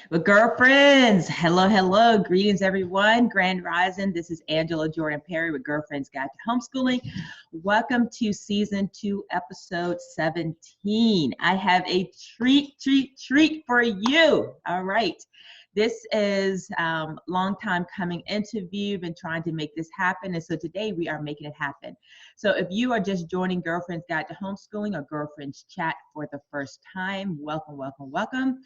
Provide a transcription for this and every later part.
Well, girlfriends, hello, hello. Greetings, everyone. Grand Rising. This is Angela Jordan Perry with Girlfriends Guide to Homeschooling. Welcome to season 2, episode 17. I have a treat for you. All right. This is a long time coming interview, been trying to make this happen. And so today we are making it happen. So if you are just joining Girlfriends Guide to Homeschooling or Girlfriends Chat for the first time, welcome, welcome, welcome.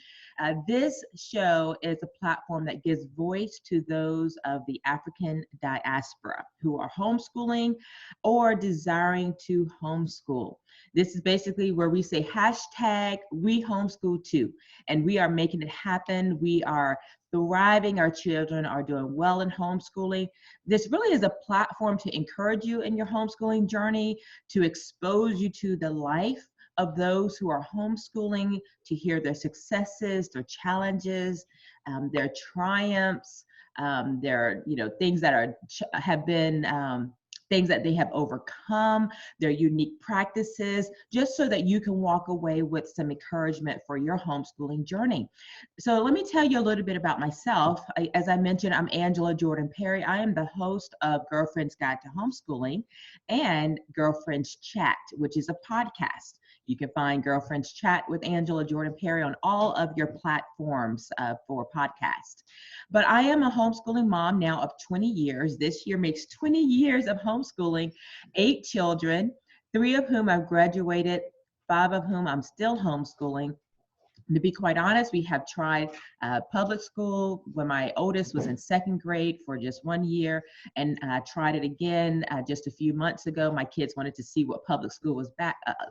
This show is a platform that gives voice to those of the African diaspora who are homeschooling or desiring to homeschool. This is basically where we say hashtag we homeschool too, and we are making it happen. We are thriving. Our children are doing well in homeschooling. This really is a platform to encourage you in your homeschooling journey, to expose you to the life of those who are homeschooling, to hear their successes, their challenges, their triumphs, their things that have been things that they have overcome, their unique practices, just so that you can walk away with some encouragement for your homeschooling journey. So let me tell you a little bit about myself. As I mentioned, I'm Angela Jordan Perry. I am the host of Girlfriends Guide to Homeschooling and Girlfriends Chat, which is a podcast. You can find Girlfriends Chat with Angela Jordan Perry on all of your platforms for podcast. But I am a homeschooling mom now of 20 years. This year makes 20 years of homeschooling, 8 children, 3 of whom have graduated, 5 of whom I'm still homeschooling. To be quite honest, we have tried public school when my oldest was in 2nd grade for just 1 year, and tried it again just a few months ago. My kids wanted to see what public school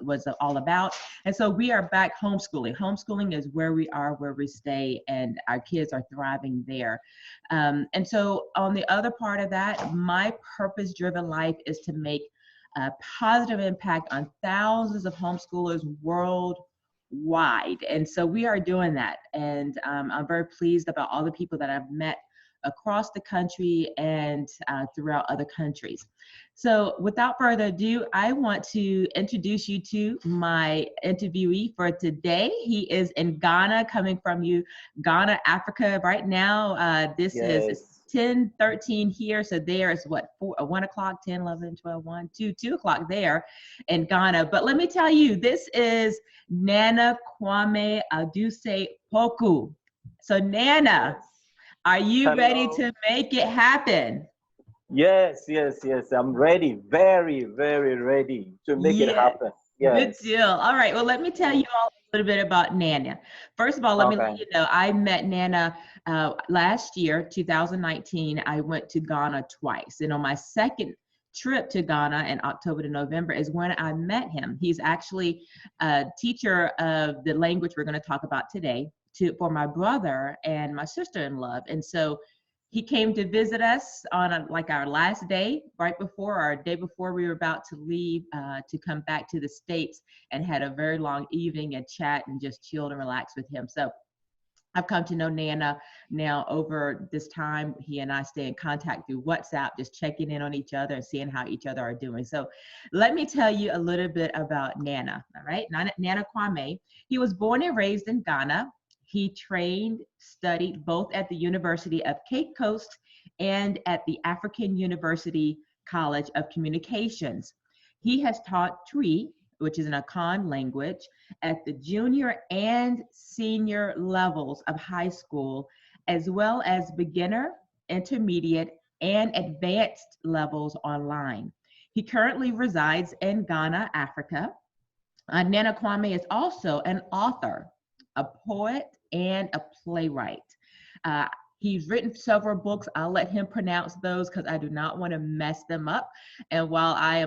was all about, and so we are back homeschooling. Homeschooling is where we are, where we stay, and our kids are thriving there. And so on the other part of that, my purpose-driven life is to make a positive impact on thousands of homeschoolers worldwide. And so we are doing that. And I'm very pleased about all the people that I've met across the country and throughout other countries. So without further ado, I want to introduce you to my interviewee for today. He is in Ghana, coming from Ghana, Africa right now. This is 10:13 here, so there is what, 1 o'clock, 10, 11, 12, 1, 2 o'clock there in Ghana. But let me tell you, this is Nana Kwame Aduse Poku. So Nana, are you ready to make it happen? Yes. I'm ready. Very, very ready to make it happen. Yes. Good deal. All right. Well, let me tell you all a little bit about Nana. First of all, let me let you know, I met Nana last year, 2019. I went to Ghana twice. And on my second trip to Ghana in October to November is when I met him. He's actually a teacher of the language we're going to talk about today for my brother and my sister-in-law. And so he came to visit us on our last day, right before, or day before we were about to leave to come back to the States, and had a very long evening and chat and just chilled and relaxed with him. So I've come to know Nana now over this time. He and I stay in contact through WhatsApp, just checking in on each other and seeing how each other are doing. So let me tell you a little bit about Nana, all right? Nana Kwame. He was born and raised in Ghana. He studied both at the University of Cape Coast and at the African University College of Communications. He has taught Twi, which is an Akan language, at the junior and senior levels of high school, as well as beginner, intermediate, and advanced levels online. He currently resides in Ghana, Africa. Nana Kwame is also an author, a poet, and a playwright. He's written several books. I'll let him pronounce those because I do not want to mess them up. And while I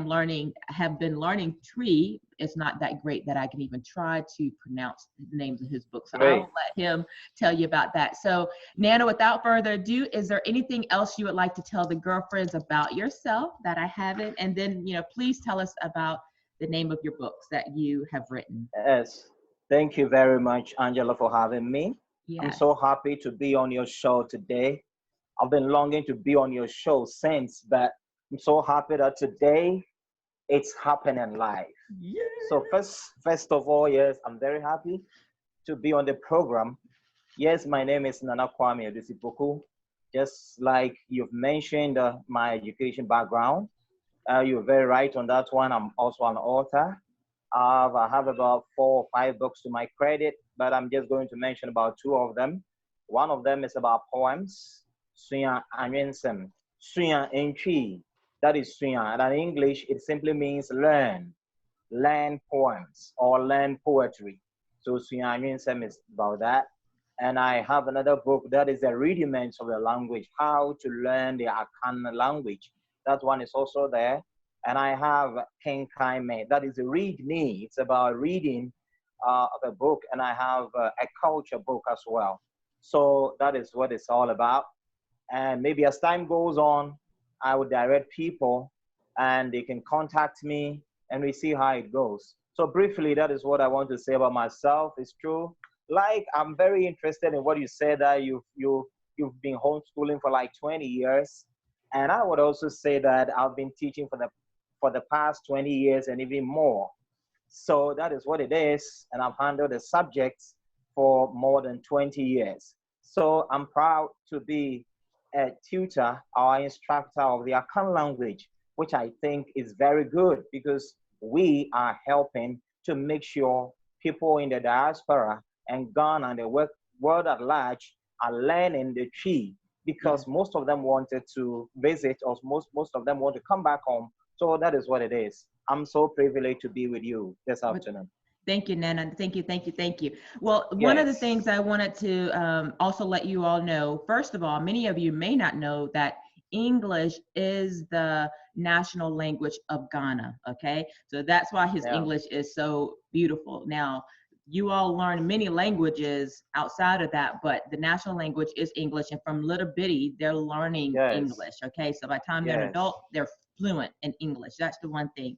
have been learning Twi, it's not that great that I can even try to pronounce the names of his books. So I'll let him tell you about that. So Nana, without further ado, is there anything else you would like to tell the girlfriends about yourself that I haven't? And then, please tell us about the name of your books that you have written. Yes. Thank you very much, Angela, for having me. Yes. I'm so happy to be on your show today. I've been longing to be on your show since, but I'm so happy that today it's happening live. Yeah. So first of all, yes, I'm very happy to be on the program. Yes, my name is Nana Kwame Adisipoku. Just like you've mentioned my education background, you're very right on that one. I'm also an author. I have about 4 or 5 books to my credit, but I'm just going to mention about two of them. One of them is about poems, Suya Anwonsen, Suya Twi. That is Suya. And in English, it simply means learn poems or learn poetry. So Suya Anwonsen is about that. And I have another book that is the rudiments of the language, how to learn the Akan language. That one is also there. And I have Kenkan, that is Read Me. It's about reading a book. And I have a culture book as well. So that is what it's all about. And maybe as time goes on, I would direct people and they can contact me and we see how it goes. So briefly, that is what I want to say about myself. It's true. Like, I'm very interested in what you said, that you've been homeschooling for like 20 years. And I would also say that I've been teaching for the past 20 years and even more. So that is what it is. And I've handled the subjects for more than 20 years. So I'm proud to be a tutor or instructor of the Akan language, which I think is very good because we are helping to make sure people in the diaspora and Ghana and the world at large are learning the Twi, because most of them wanted to visit, or most of them want to come back home. So that is what it is. I'm so privileged to be with you this afternoon. Thank you, Nana. Thank you. Well, one of the things I wanted to also let you all know, first of all, many of you may not know that English is the national language of Ghana, okay? So that's why his English is so beautiful. Now, you all learn many languages outside of that, but the national language is English, and from little bitty, they're learning English, okay? So by the time they're an adult, they're fluent in English. That's the one thing.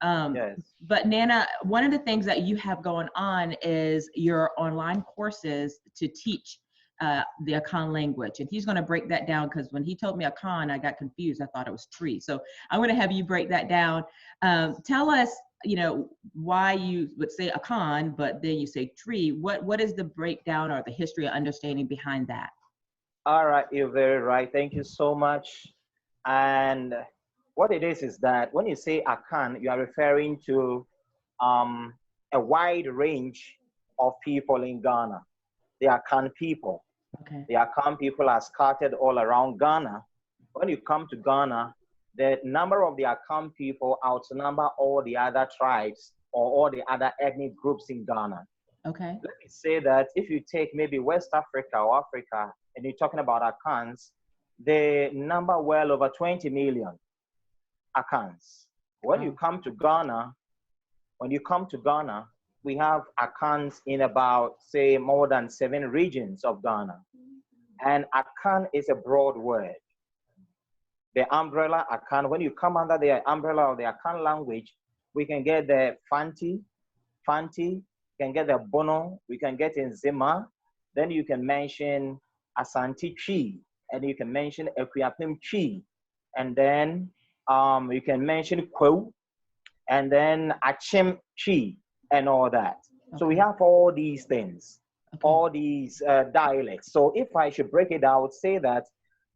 But Nana, one of the things that you have going on is your online courses to teach the Akan language. And he's going to break that down, because when he told me Akan, I got confused. I thought it was tree. So I'm going to have you break that down. Tell us, why you would say Akan, but then you say tree. What is the breakdown or the history or understanding behind that? All right, you're very right. Thank you so much. And what it is that when you say Akan, you are referring to a wide range of people in Ghana. The Akan people. Okay. The Akan people are scattered all around Ghana. When you come to Ghana, the number of the Akan people outnumber all the other tribes or all the other ethnic groups in Ghana. Okay. Let me say that if you take maybe West Africa or Africa, and you're talking about Akans, they number well over 20 million Akans. When you come to Ghana, we have Akans in about, say, more than 7 regions of Ghana. And Akan is a broad word. The umbrella Akan, when you come under the umbrella of the Akan language, we can get the Fanti, can get the Bono, we can get in Zima, then you can mention Asante Twi, and you can mention Equiapim Twi, and then you can mention Kwawme, and then Achim Twi, and all that. Okay. So we have all these things, all these dialects. So if I should break it down, I would say that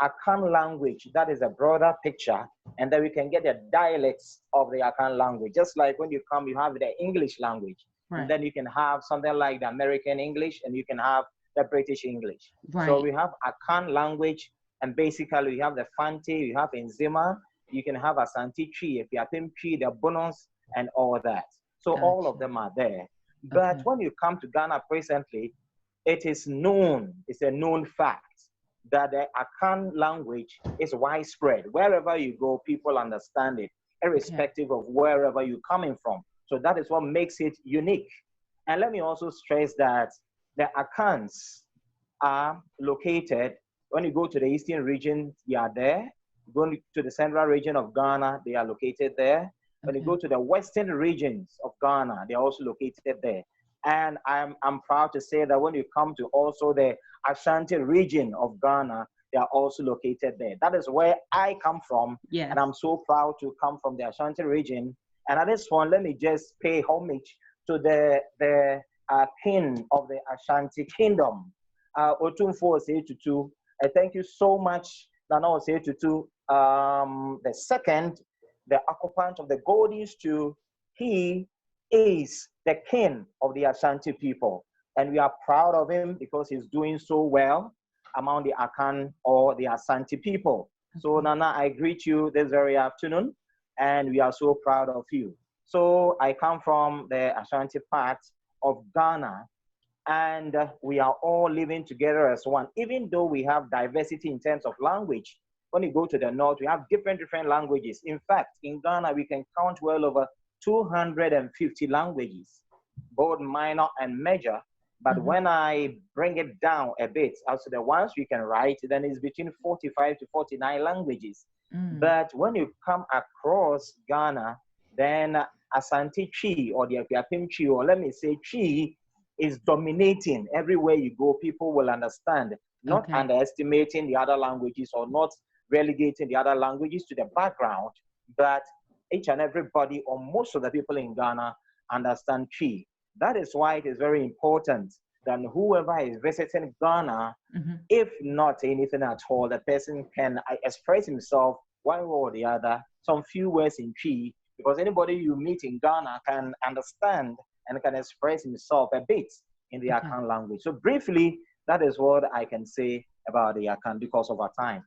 Akan language, that is a broader picture, and then we can get the dialects of the Akan language. Just like when you come, you have the English language, and then you can have something like the American English, and you can have the British English. So we have Akan language, and basically we have the Fanti, you have Nzima, you can have Asante Twi, Equiapim Twi, the Bonos, and all that. So all of them are there. But when you come to Ghana presently, it is known, it's a known fact that the Akan language is widespread. Wherever you go, people understand it, irrespective of wherever you're coming from. So that is what makes it unique. And let me also stress that the Akans are located, when you go to the eastern region, they are there. Going to the central region of Ghana, they are located there. When you go to the western regions of Ghana, they are also located there. And I'm proud to say that when you come to also the Ashanti region of Ghana, they are also located there. That is where I come from. Yes. And I'm so proud to come from the Ashanti region. And at this one, let me just pay homage to the king of the Ashanti kingdom. Otumfo say to thank you so much. Nana say to the second, the occupant of the golden stool, he is the king of the Asante people. And we are proud of him because he's doing so well among the Akan or the Asante people. So Nana, I greet you this very afternoon, and we are so proud of you. So I come from the Ashanti part of Ghana, and we are all living together as one. Even though we have diversity in terms of language, when you go to the north, we have different languages. In fact, in Ghana, we can count well over 250 languages, both minor and major. But when I bring it down a bit, as to the ones we can write, then it's between 45 to 49 languages. But when you come across Ghana, then Asante Twi or the Apiapim Twi, or let me say Twi, is dominating everywhere you go. People will understand, not underestimating the other languages or not relegating the other languages to the background, but each and everybody or most of the people in Ghana understand Twi. That is why it is very important that whoever is visiting Ghana, if not anything at all, the person can express himself one way or the other, some few words in Twi, because anybody you meet in Ghana can understand and can express himself a bit in the Akan language. So briefly, that is what I can say about the Akan because of our time.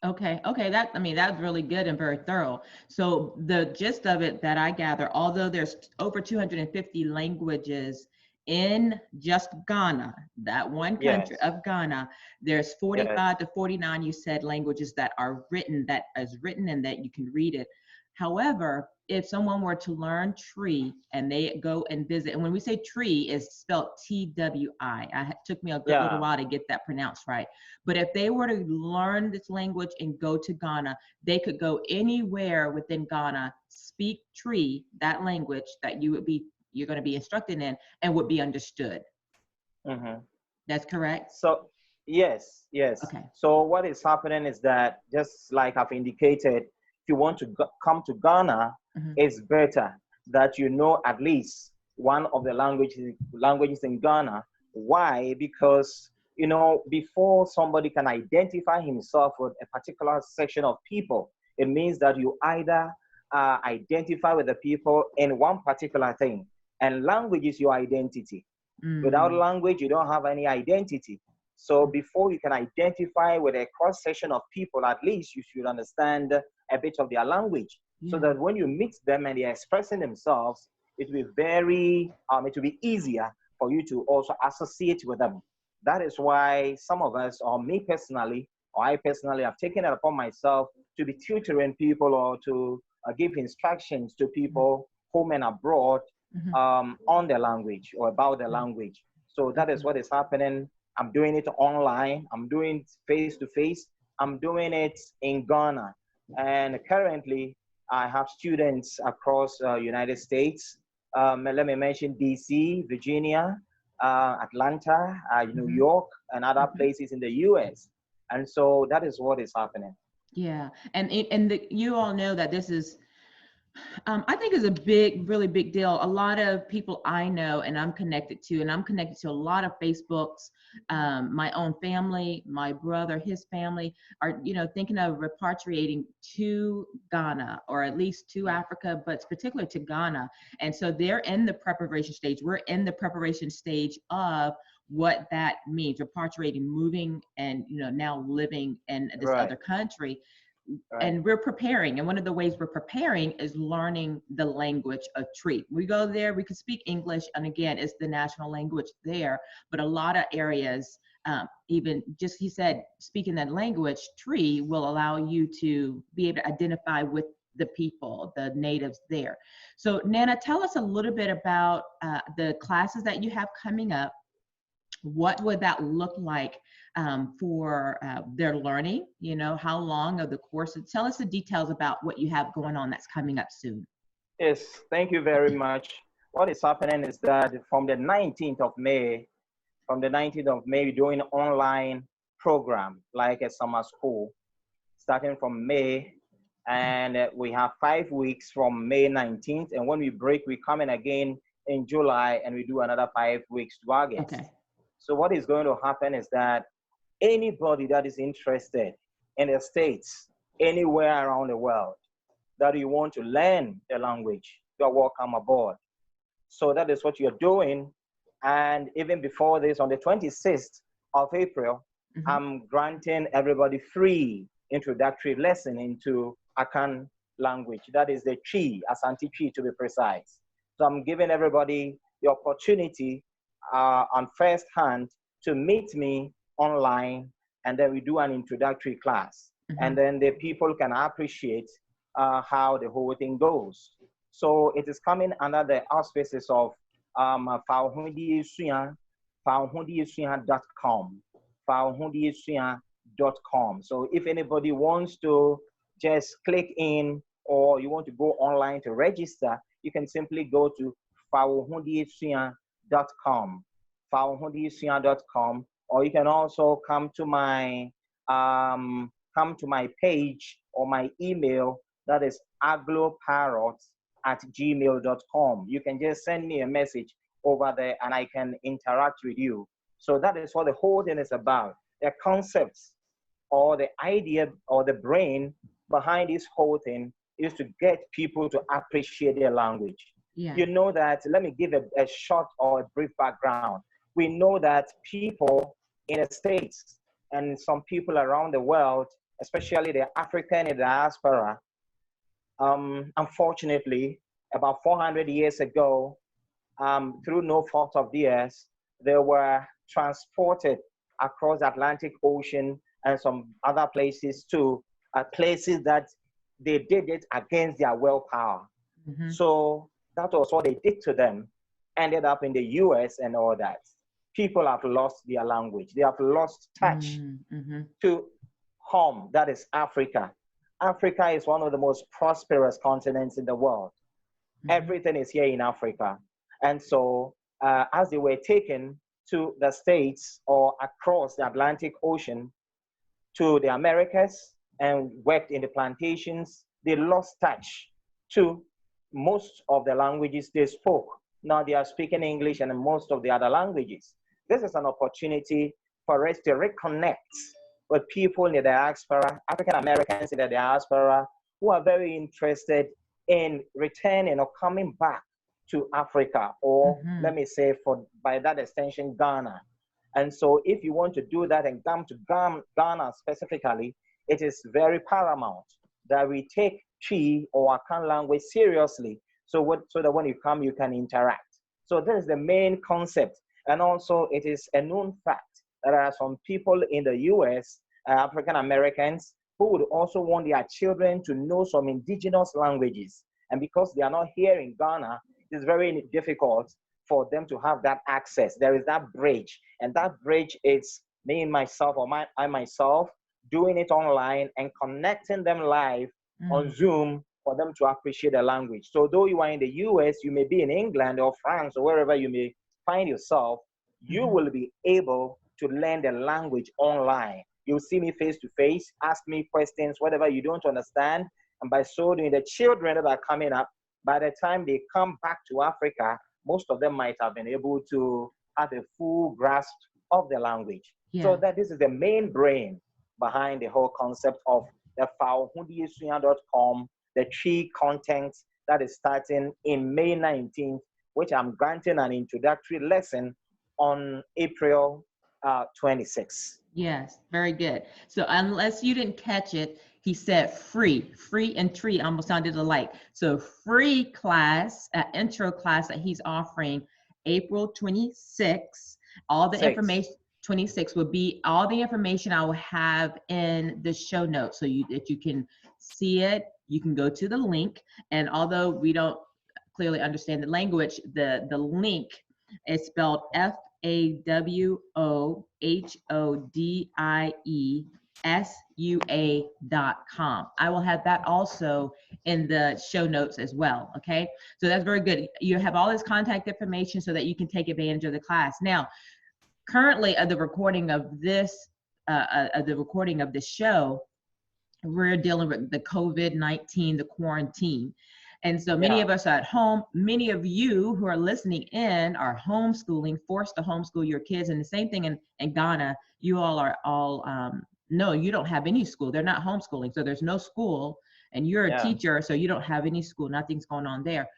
Okay. That's really good and very thorough. So the gist of it that I gather, although there's over 250 languages in just Ghana, that one country of Ghana, there's 45 to 49, you said, languages that are written, that is written and that you can read it. However, if someone were to learn Twi and they go and visit, and when we say Twi, it's spelled T-W-I. It took me a good little while to get that pronounced right. But if they were to learn this language and go to Ghana, they could go anywhere within Ghana, speak Twi, that language that you're going to be instructed in, and would be understood. That's correct? So, yes. Okay. So what is happening is that, just like I've indicated, if you want to come to Ghana, it's better that you know at least one of the languages in Ghana. Why? Because, you know, before somebody can identify himself with a particular section of people, it means that you either identify with the people in one particular thing, and language is your identity. Without language, you don't have any identity. So before you can identify with a cross section of people, at least you should understand a bit of their language, so that when you meet them and they're expressing themselves, it will be easier for you to also associate with them. That is why some of us, or me personally, or I personally, have taken it upon myself to be tutoring people or to give instructions to people home and abroad on the language or about the language. So that is what is happening. I'm doing it online. I'm doing it face-to-face. I'm doing it in Ghana. And currently, I have students across United States. Let me mention DC, Virginia, Atlanta, New York, and other places in the US. And so that is what is happening. Yeah, and you all know that this is, I think, is a really big deal. A lot of people I know and I'm connected to a lot of Facebooks. My own family, my brother, his family are, thinking of repatriating to Ghana, or at least to Africa, but particularly to Ghana. And so they're in the preparation stage. We're in the preparation stage of what that means, repatriating, moving, and now living in this other country. And we're preparing, and one of the ways we're preparing is learning the language of Twi. We go there, we can speak English, and again, it's the national language there, but a lot of areas, even just, he said, speaking that language, Twi, will allow you to be able to identify with the people, the natives there. So Nana, tell us a little bit about the classes that you have coming up. What would that look like for their learning? How long of the course? Tell us the details about what you have going on that's coming up soon. Yes, thank you very much. What is happening is that from the 19th of May, we're doing an online program, like a summer school, starting from May. And we have 5 weeks from May 19th. And when we break, we come in again in July and we do another 5 weeks to August. Okay. So what is going to happen is that anybody that is interested in the States, anywhere around the world, that you want to learn the language, you're welcome aboard. So that is what you're doing. And even before this, on the 26th of April, I'm granting everybody free introductory lesson into Akan language. That is the Twi, Asante Twi to be precise. So I'm giving everybody the opportunity on first hand to meet me online, and then we do an introductory class. And then the people can appreciate how the whole thing goes. So it is coming under the auspices of fawhundiesuya.com. So if anybody wants to just click in, or you want to go online to register, you can simply go to fawhundiesuya.com, or you can also come to my page or my email, that is agloparrot@gmail.com. You can just send me a message over there and I can interact with you. So that is what the whole thing is about. The concepts or the idea or the brain behind this whole thing is to get people to appreciate their language. Yeah. You know that, let me give a short or a brief background. We know that people in the States and some people around the world, especially the African diaspora, unfortunately, about 400 years ago, through no fault of theirs, they were transported across the Atlantic Ocean and some other places to places that they did it against their willpower. So that was what they did to them, ended up in the US and all that. People have lost their language. They have lost touch to home, that is Africa. Africa is one of the most prosperous continents in the world. Everything is here in Africa. And so as they were taken to the States or across the Atlantic Ocean to the Americas and worked in the plantations, they lost touch to most of the languages they spoke. Now they are speaking English and most of the other languages. This is an opportunity for us to reconnect with people in the diaspora, African Americans in the diaspora, who are very interested in returning or coming back to Africa, or let me say, by that extension, Ghana. And so if you want to do that and come to Ghana specifically, it is very paramount that we take Twi or Akan language seriously, so that when you come, you can interact. So this is the main concept. And also it is a known fact that there are some people in the US, African Americans, who would also want their children to know some indigenous languages. And because they are not here in Ghana, it's very difficult for them to have that access. There is that bridge, and that bridge is me and myself, or I myself, doing it online and connecting them live on Zoom for them to appreciate the language. So though you are in the US, you may be in England or France or wherever you may find yourself, you will be able to learn the language online. You'll see me face to face, ask me questions, whatever you don't understand. And by so doing, the children that are coming up, by the time they come back to Africa, most of them might have been able to have a full grasp of the language. So that this is the main brain behind the whole concept of the fawhundiesuya.com, the Twi content that is starting in May 19th, which I'm granting an introductory lesson on April 26th. Yes, very good. So unless you didn't catch it, he said free and Twi almost sounded alike. So free class, intro class that he's offering April 26th. All the information, 26 will be all the information I will have in the show notes, so that you can see it. You can go to the link, and although we don't clearly understand the language, the link is spelled FAWOHODIESUA.com. I will have that also in the show notes as well. Okay, so that's very good. You have all this contact information so that you can take advantage of the class. Now, currently, the recording of this show, we're dealing with the COVID-19, the quarantine. And so many of us are at home. Many of you who are listening in are homeschooling, forced to homeschool your kids. And the same thing in Ghana, you all are all, no, you don't have any school. They're not homeschooling. So there's no school, and you're a teacher, so you don't have any school. Nothing's going on there.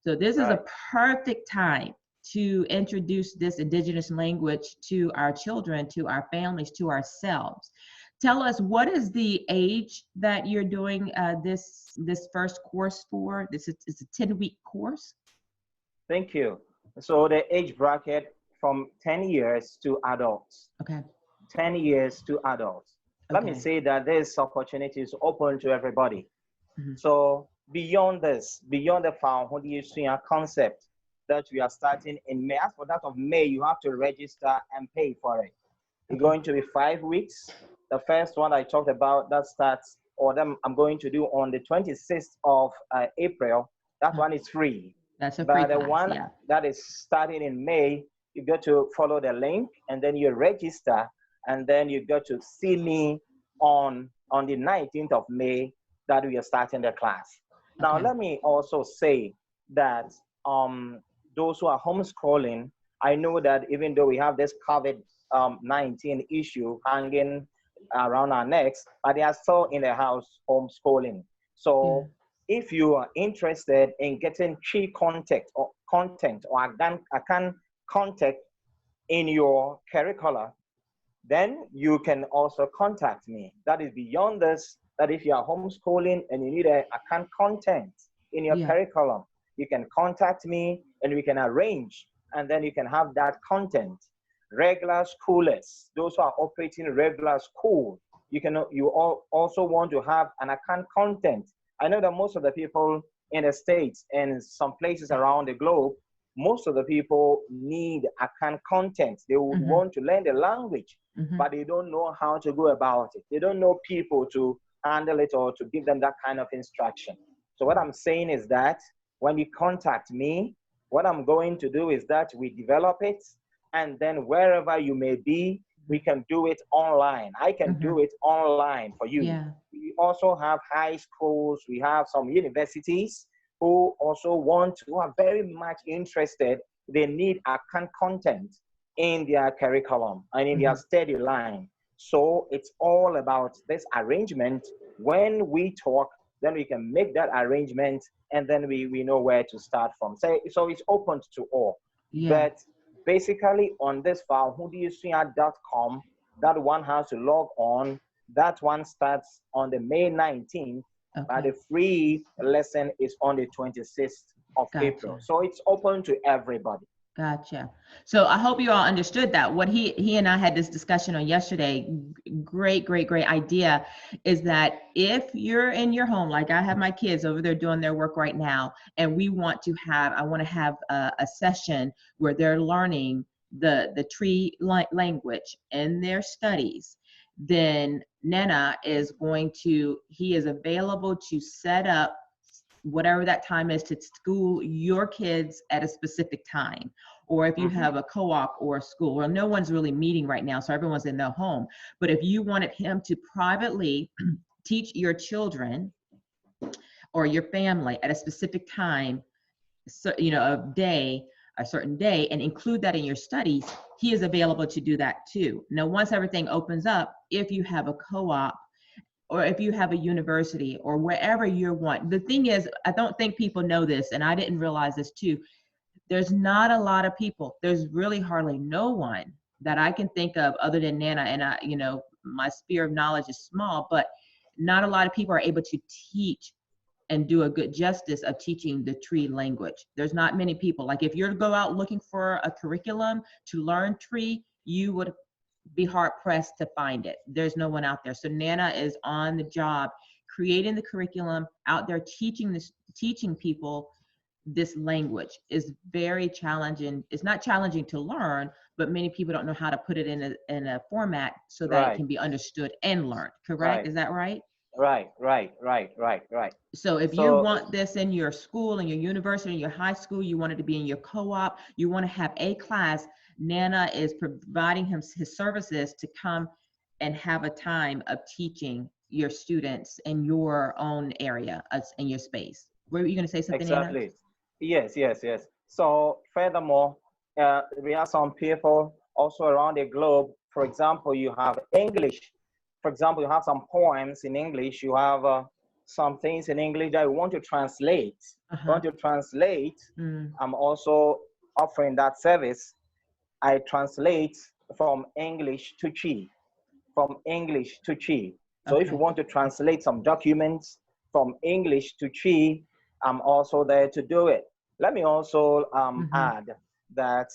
So this is a perfect time to introduce this indigenous language to our children, to our families, to ourselves. Tell us, what is the age that you're doing this first course for? It's a 10-week course. Thank you. So the age bracket from 10 years to adults. Okay. 10 years to adults. Let me say that this opportunity is open to everybody. So beyond this, beyond the foundation concept that we are starting in May, as for that of May, you have to register and pay for it. It's going to be 5 weeks. The first one I talked about that starts, or them I'm going to do on the 26th of April. That one is free. That's a free class, the one that is starting in May, you got to follow the link and then you register, and then you got to see me on the 19th of May that we are starting the class. Now, let me also say that those who are homeschooling, I know that even though we have this COVID-19 issue hanging around our necks, but they are still in the house homeschooling. So if you are interested in getting Twi content or Akan content in your curricula, then you can also contact me. That is beyond this, that if you are homeschooling and you need a Akan content in your curriculum, you can contact me and we can arrange, and then you can have that content. Regular schoolers, those who are operating regular school, you also want to have an Akan content. I know that most of the people in the States and some places around the globe, most of the people need Akan content. They would want to learn the language, but they don't know how to go about it. They don't know people to handle it or to give them that kind of instruction. So what I'm saying is that when you contact me, what I'm going to do is that we develop it, and then wherever you may be, we can do it online. I can do it online for you. We also have high schools, we have some universities who also who are very much interested. They need Akan content in their curriculum and in their study line. So it's all about this arrangement. When we talk, then we can make that arrangement, and then we know where to start from. So it's open to all. But basically on this file, whodouyouswing.com, that one has to log on. That one starts on the May 19th, but the free lesson is on the 26th of April. So it's open to everybody. Gotcha. So I hope you all understood that. What he and I had this discussion on yesterday, great idea, is that if you're in your home, like I have my kids over there doing their work right now, and I want to have a session where they're learning the Twi language in their studies, then Nana he is available to set up whatever that time is to school your kids at a specific time. Or if you have a co-op or a school, well, no one's really meeting right now, so everyone's in their home. But if you wanted him to privately teach your children or your family at a specific time, so, a certain day, and include that in your studies, he is available to do that too. Now, once everything opens up, if you have a co-op, or if you have a university, or wherever you want. The thing is, I don't think people know this, and I didn't realize this too. There's not a lot of people. There's really hardly no one that I can think of other than Nana, and my sphere of knowledge is small, but not a lot of people are able to teach and do a good justice of teaching the Twi language. There's not many people. Like if you're to go out looking for a curriculum to learn Twi, you would be hard pressed to find it. There's no one out there. So Nana is on the job, creating the curriculum, out there teaching people this language. Is very challenging. It's not challenging to learn, but many people don't know how to put it in a format so that it can be understood and learned. Correct? Is that right? Right. So if you want this in your school, in your university, in your high school, you want it to be in your co-op, you want to have a class, Nana is providing his services to come and have a time of teaching your students in your own area, in your space. Were you going to say something, Anna? Exactly. Yes. So furthermore, we have some people also around the globe. For example, you have English. For example, you have some poems in English. You have some things in English that you want to translate. Want to translate? I'm also offering that service. I translate from English to Chi, from English to Chi. So if you want to translate some documents from English to Chi, I'm also there to do it. Let me also add that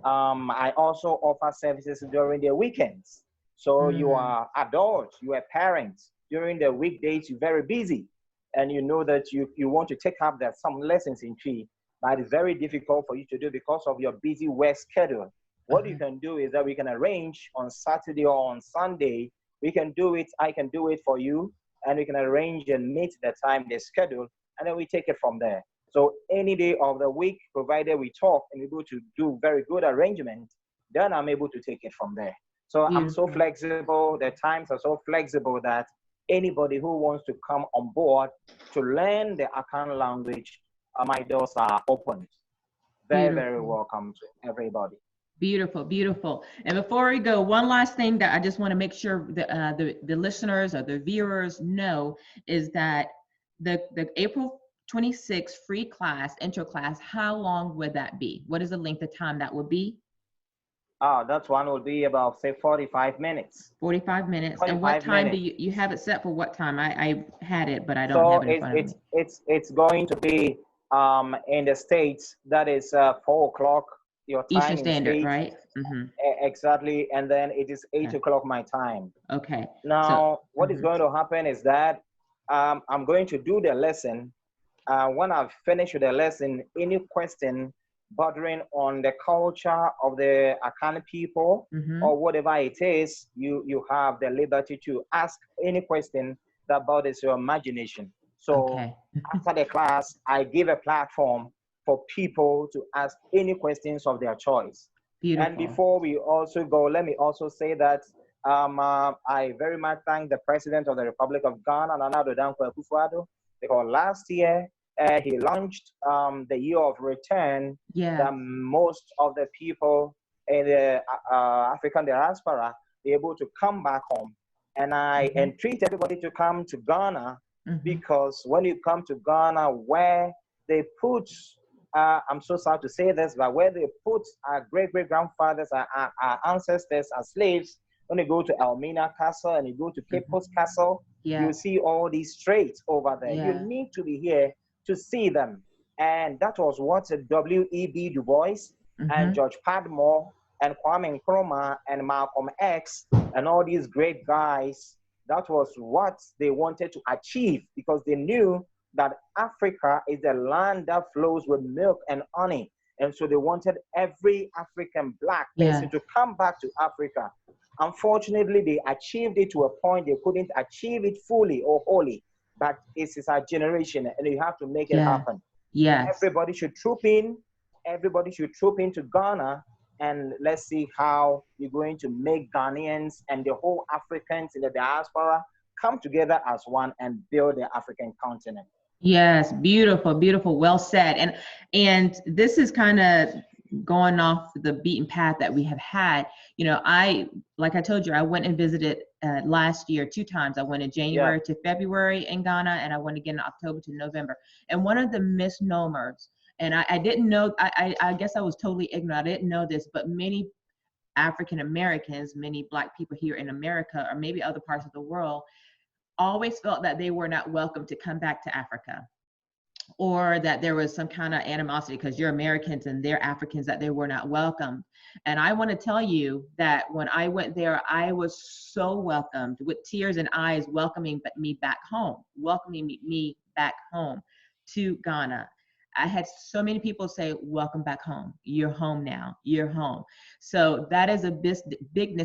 I also offer services during the weekends. So you are adults, you are parents. During the weekdays, you're very busy. And you know that you want to take up some lessons in Chi, but it's very difficult for you to do because of your busy work schedule. What you can do is that we can arrange on Saturday or on Sunday. We can do it. I can do it for you, and we can arrange and meet the time, the schedule, and then we take it from there. So any day of the week, provided we talk and we're able to do very good arrangement, then I'm able to take it from there. So I'm so flexible. The times are so flexible that anybody who wants to come on board to learn the Akan language, my doors are open. Very, very welcome to everybody. Beautiful, beautiful. And before we go, one last thing that I just want to make sure that the listeners or the viewers know is that the April 26th free class, intro class, how long would that be? What is the length of time that would be? That one will be about, say, 45 minutes. 45 minutes. 45 and what time minutes. Do you have it set for what time? I had it, but I don't have it in front of me. It's going to be in the States, that is 4 o'clock. Your time Eastern Standard, States, right? Exactly, and then it is 8 o'clock my time. Okay. Now, so, what is going to happen is that I'm going to do the lesson. When I've finished with the lesson, any question bordering on the culture of the Akan people or whatever it is, you have the liberty to ask any question that borders your imagination. So after the class, I give a platform for people to ask any questions of their choice. Beautiful. And before we also go, let me also say that I very much thank the President of the Republic of Ghana, Nana Addo Dankwa Akufo-Addo, because last year he launched the year of return. That most of the people in the African diaspora be able to come back home. And I entreat everybody to come to Ghana because when you come to Ghana, where they put I'm so sad to say this, but where they put our great-great-grandfathers, our ancestors as slaves, when you go to Elmina Castle and you go to Cape Coast Castle, you see all these straits over there. You need to be here to see them. And that was what W.E.B. Du Bois and George Padmore and Kwame Nkrumah and Malcolm X and all these great guys, that was what they wanted to achieve because they knew that Africa is the land that flows with milk and honey. And so they wanted every African black person to come back to Africa. Unfortunately, they achieved it to a point they couldn't achieve it fully or wholly. But it is our generation and you have to make it happen. Everybody should troop in. Everybody should troop into Ghana and let's see how you're going to make Ghanaians and the whole Africans in the diaspora come together as one and build the African continent. Yes, beautiful, beautiful. Well said. And this is kind of going off the beaten path that we have had. You know, like I told you, I went and visited last year 2 times. I went in January to February in Ghana, and I went again in October to November. And one of the misnomers, and I didn't know, I guess I was totally ignorant. I didn't know this, but many African Americans, many Black people here in America, or maybe other parts of the world, always felt that they were not welcome to come back to Africa, or that there was some kind of animosity because you're Americans and they're Africans, that they were not welcome. And I want to tell you that when I went there, I was so welcomed with tears and eyes, welcoming me back home, welcoming me back home to Ghana. I had so many people say, welcome back home. You're home now. You're home. So that is a big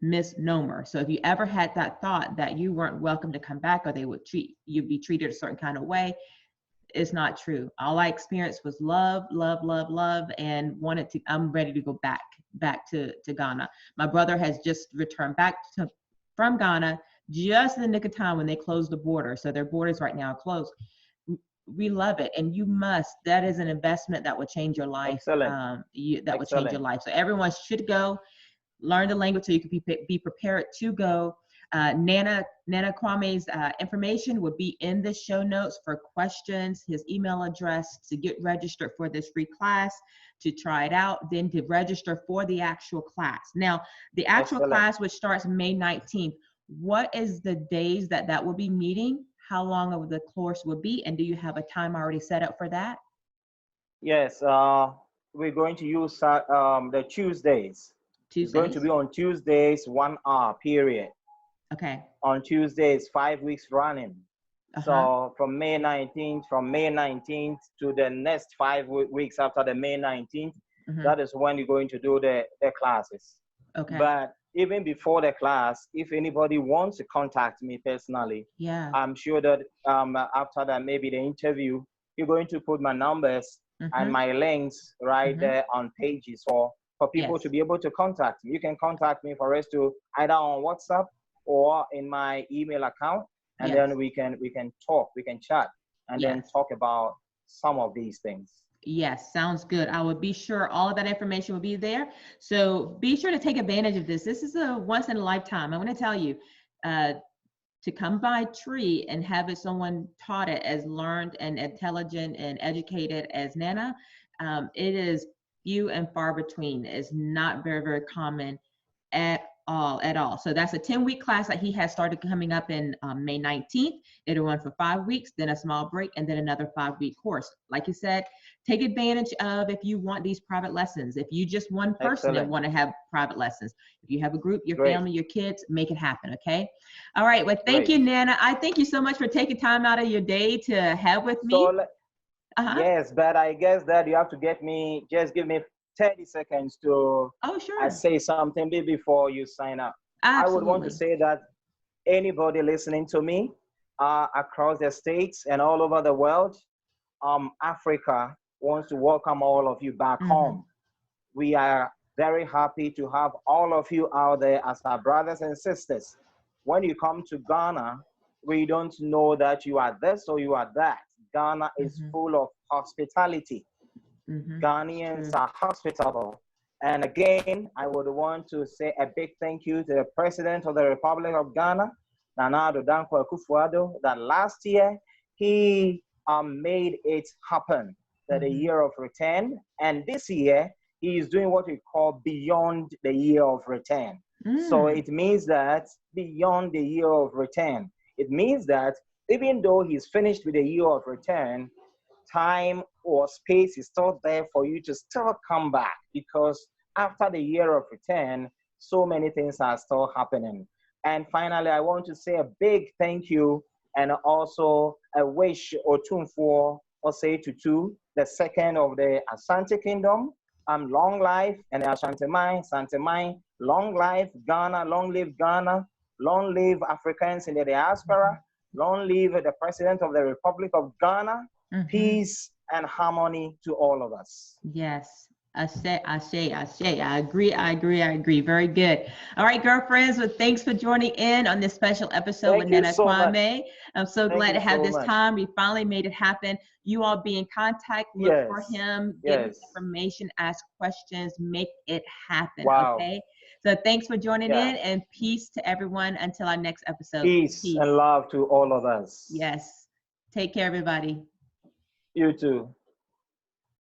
misnomer. So if you ever had that thought that you weren't welcome to come back or they would you'd be treated a certain kind of way, it's not true. All I experienced was love, love, love, love, and I'm ready to go back to Ghana. My brother has just returned back from Ghana just in the nick of time when they closed the border. So their borders right now are closed. We love it, and you must. That is an investment that will change your life. Excellent. That will change your life. So everyone should go learn the language so you can be prepared to go. Nana Kwawme's information will be in the show notes for questions, his email address to get registered for this free class, to try it out, then to register for the actual class. Now, the actual class, which starts May 19th, what is the days that will be meeting? How long of the course will be? And do you have a time already set up for that? Yes, we're going to use the Tuesdays. It's going to be on Tuesdays, 1 hour period. Okay. On Tuesdays, 5 weeks running. So from May 19th to the next 5 weeks after the May 19th, that is when you're going to do the classes. Okay. But even before the class, if anybody wants to contact me personally, I'm sure that after that, maybe the interview, you're going to put my numbers and my links right there on pages for people to be able to contact me. You can contact me for us to either on WhatsApp or in my email account, and then we can talk, we can chat, and then talk about some of these things. Yes, sounds good. I will be sure all of that information will be there. So be sure to take advantage of this. This is a once in a lifetime. I want to tell you, to come by Tree and have someone taught it as learned and intelligent and educated as Nana, it is few and far between. It's not very, very common at all. So that's a 10-week class that he has started coming up in May 19th. It'll run for 5 weeks, then a small break, and then another 5-week course. Like you said, take advantage of if you want these private lessons. If you just one person that want to have private lessons, if you have a group, your family, your kids, make it happen, okay? All right, well, thank you, Nana. I thank you so much for taking time out of your day to have with me. So, yes, but I guess that you have to give me 30 seconds to say something before you sign up. Absolutely. I would want to say that anybody listening to me across the states and all over the world, Africa wants to welcome all of you back home. We are very happy to have all of you out there as our brothers and sisters. When you come to Ghana, we don't know that you are this or you are that. Ghana is full of hospitality. Ghanaians are hospitable. And again, I would want to say a big thank you to the President of the Republic of Ghana, Nana Addo Dankwa Akufo-Addo, that last year he made it happen, that the year of return. And this year, he is doing what we call beyond the year of return. So it means that beyond the year of return, it means that even though he's finished with the year of return, time or space is still there for you to still come back, because after the year of return, so many things are still happening. And finally, I want to say a big thank you and also a wish or for Osei Tutu, the second of the Asante Kingdom. Long life and Asante Mai, long life Ghana, long live Ghana, long live Africans in the diaspora, long live the President of the Republic of Ghana. Peace and harmony to all of us. Yes. I agree. Very good. All right, girlfriends. Well, thanks for joining in on this special episode with Nana Kwawme. I'm so glad to have this time. We finally made it happen. You all be in contact. Look for him. Get his information. Ask questions. Make it happen. Okay. So thanks for joining in, and peace to everyone until our next episode. Peace and love to all of us. Yes. Take care, everybody. You too.